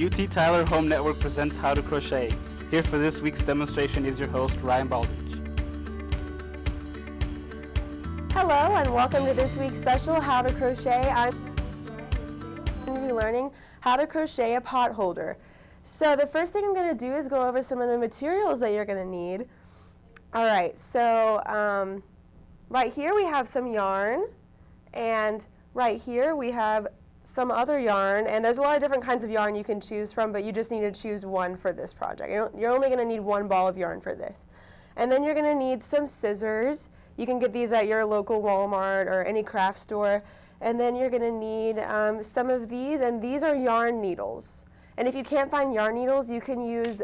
UT Tyler Home Network presents How to Crochet. Here for this week's demonstration is your host, Ryan Baldridge. Hello and welcome to this week's special How to Crochet. I'm going to be learning how to crochet a pot holder. So the first thing I'm going to do is go over some of the materials that you're going to need. Alright, so right here we have some yarn, and right here we have some other yarn, and there's a lot of different kinds of yarn you can choose from, but you just need to choose one for this project. You're only going to need one ball of yarn for this. And then you're going to need some scissors. You can get these at your local Walmart or any craft store. And then you're going to need some of these, and these are yarn needles. And if you can't find yarn needles, you can use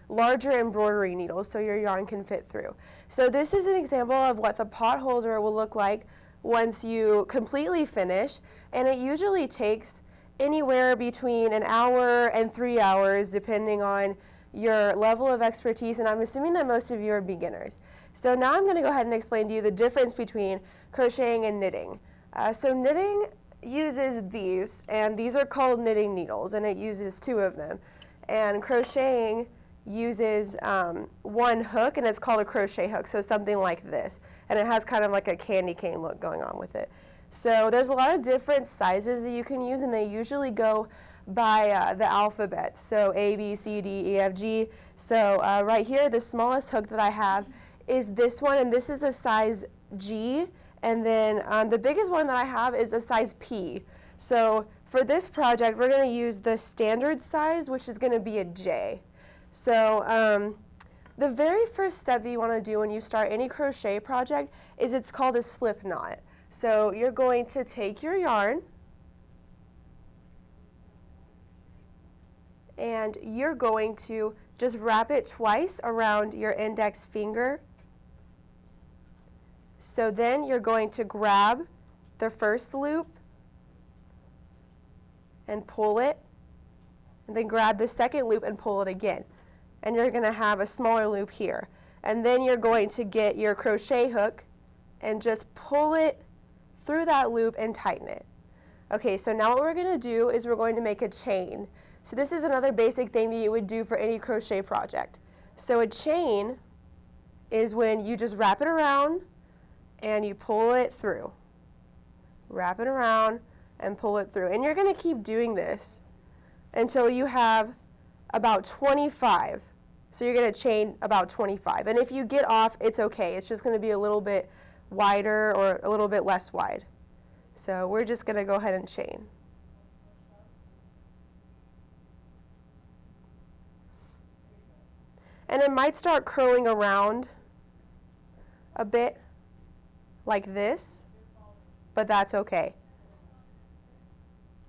larger embroidery needles so your yarn can fit through. So this is an example of what the pot holder will look like once you completely finish, and it usually takes anywhere between an hour and 3 hours depending on your level of expertise, and I'm assuming that most of you are beginners. So now I'm going to go ahead and explain to you the difference between crocheting and knitting. So knitting uses these, and these are called knitting needles, and it uses 2 of them. And crocheting uses one hook, and it's called a crochet hook, so something like this. And it has kind of like a candy cane look going on with it. So there's a lot of different sizes that you can use, and they usually go by the alphabet. So A, B, C, D, E, F, G. So right here, the smallest hook that I have is this one, and this is a size G. And then the biggest one that I have is a size P. So for this project, we're going to use the standard size, which is going to be a J. So the very first step that you want to do when you start any crochet project is it's called a slip knot. So you're going to take your yarn and you're going to just wrap it twice around your index finger. So then you're going to grab the first loop and pull it, and then grab the second loop and pull it again. And you're going to have a smaller loop here. And then you're going to get your crochet hook and just pull it through that loop and tighten it. Okay, so now what we're going to do is we're going to make a chain. So this is another basic thing that you would do for any crochet project. So a chain is when you just wrap it around and you pull it through. Wrap it around and pull it through. And you're going to keep doing this until you have about 25. So you're going to chain about 25. And if you get off, it's okay. It's just going to be a little bit wider or a little bit less wide. So we're just going to go ahead and chain. And it might start curling around a bit like this, but that's okay.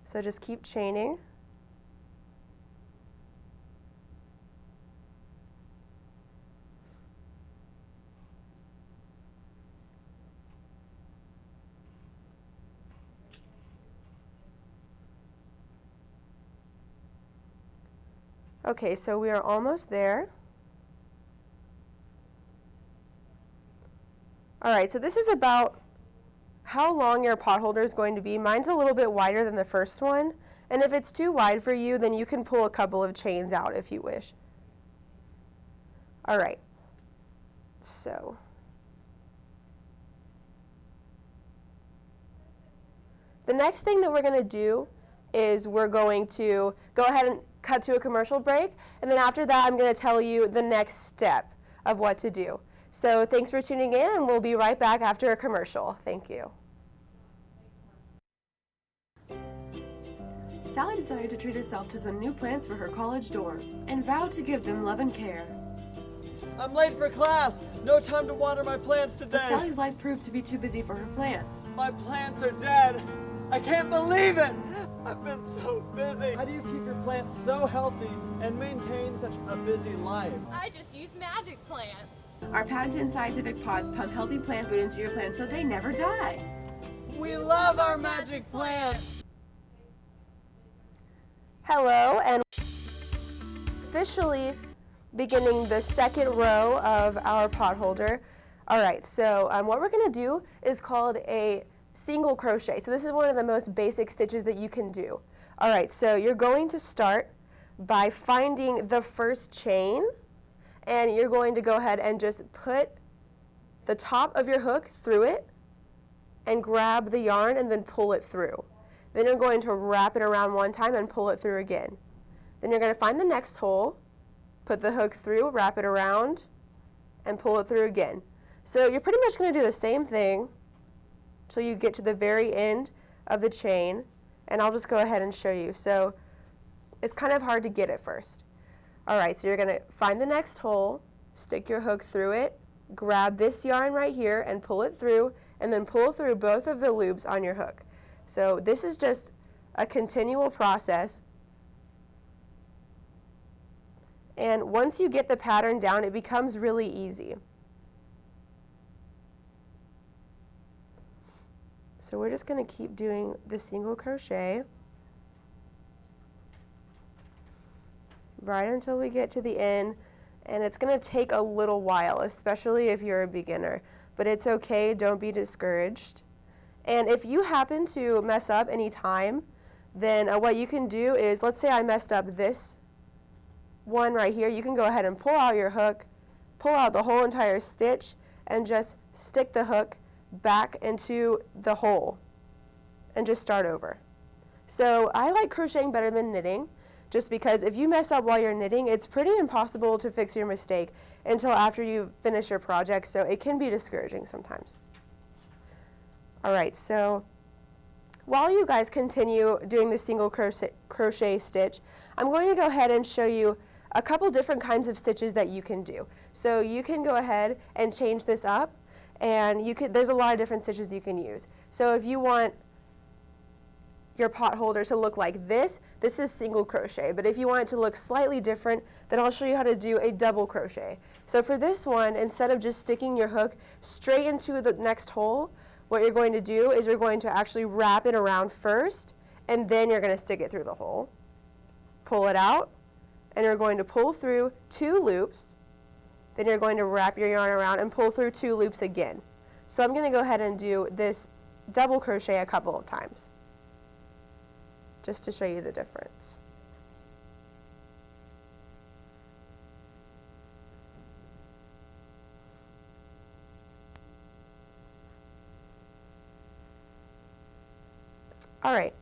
So just keep chaining. Okay, so we are almost there. All right, so this is about how long your pot holder is going to be. Mine's a little bit wider than the first one, and if it's too wide for you, then you can pull a couple of chains out if you wish. All right, so the next thing that we're going to do is we're going to go ahead and cut to a commercial break, and then after that I'm going to tell you the next step of what to do. So thanks for tuning in, and we'll be right back after a commercial. Thank you. Sally decided to treat herself to some new plants for her college dorm and vowed to give them love and care. I'm late for class. No time to water my plants today. But Sally's life proved to be too busy for her plants. My plants are dead. I can't believe it. I've been so busy. How do you keep your plants so healthy and maintain such a busy life? I just use magic plants. Our patented scientific pods pump healthy plant food into your plants so they never die. We love our magic plants. Hello, and officially beginning the second row of our pot holder. All right, so what we're going to do is called a single crochet. So this is one of the most basic stitches that you can do. All right, so you're going to start by finding the first chain, and you're going to go ahead and just put the top of your hook through it and grab the yarn and then pull it through. Then you're going to wrap it around one time and pull it through again. Then you're going to find the next hole, put the hook through, wrap it around, and pull it through again. So you're pretty much going to do the same thing till you get to the very end of the chain, and I'll just go ahead and show you. So it's kind of hard to get at first. All right, so you're going to find the next hole, stick your hook through it, grab this yarn right here and pull it through, and then pull through both of the loops on your hook. So this is just a continual process. And once you get the pattern down, it becomes really easy. So we're just going to keep doing the single crochet right until we get to the end, and it's going to take a little while, especially if you're a beginner, but it's okay, don't be discouraged. And if you happen to mess up any time, then what you can do is, let's say I messed up this one right here, you can go ahead and pull out your hook, pull out the whole entire stitch, and just stick the hook back into the hole and just start over. So I like crocheting better than knitting, just because if you mess up while you're knitting, it's pretty impossible to fix your mistake until after you finish your project, so it can be discouraging sometimes. All right, so while you guys continue doing the single crochet stitch, I'm going to go ahead and show you a couple different kinds of stitches that you can do. So you can go ahead and change this up, and there's a lot of different stitches you can use. So if you want your pot holder to look like this is single crochet, but if you want it to look slightly different, then I'll show you how to do a double crochet. So for this one, instead of just sticking your hook straight into the next hole, what you're going to do is you're going to actually wrap it around first, and then you're going to stick it through the hole. Pull it out, and you're going to pull through 2 loops, then you're going to wrap your yarn around and pull through 2 loops again. So I'm going to go ahead and do this double crochet a couple of times, just to show you the difference. All right,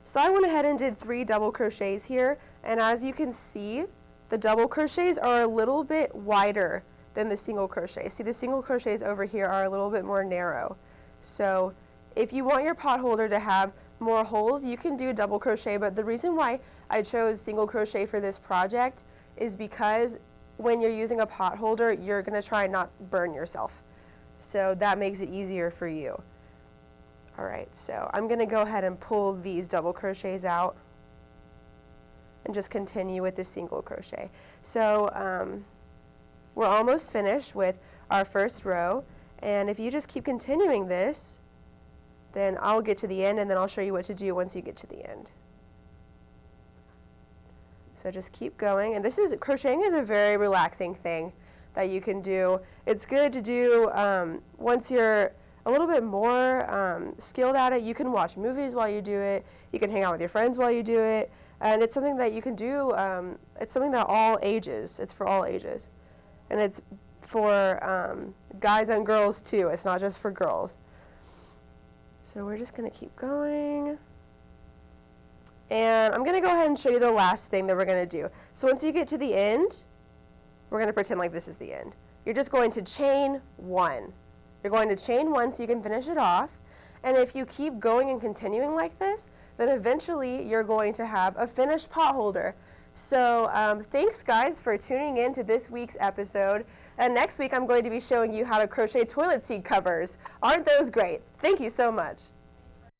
so I went ahead and did 3 double crochets here, and as you can see, the double crochets are a little bit wider than the single crochet. See, the single crochets over here are a little bit more narrow. So if you want your pot holder to have more holes, you can do a double crochet, but the reason why I chose single crochet for this project is because when you're using a pot holder, you're going to try and not burn yourself. So that makes it easier for you. All right, so I'm going to go ahead and pull these double crochets out and just continue with the single crochet. So we're almost finished with our first row, and if you just keep continuing this, then I'll get to the end, and then I'll show you what to do once you get to the end. So just keep going, and crocheting is a very relaxing thing that you can do. It's good to do once you're a little bit more skilled at it. You can watch movies while you do it. You can hang out with your friends while you do it. And it's something that you can do. It's something that all ages. It's for all ages. And it's for guys and girls too. It's not just for girls. So we're just going to keep going. And I'm going to go ahead and show you the last thing that we're going to do. So once you get to the end, we're going to pretend like this is the end. You're just going to chain 1. You're going to chain 1 so you can finish it off. And if you keep going and continuing like this, then eventually you're going to have a finished pot holder. So thanks guys for tuning in to this week's episode. And next week I'm going to be showing you how to crochet toilet seat covers. Aren't those great? Thank you so much.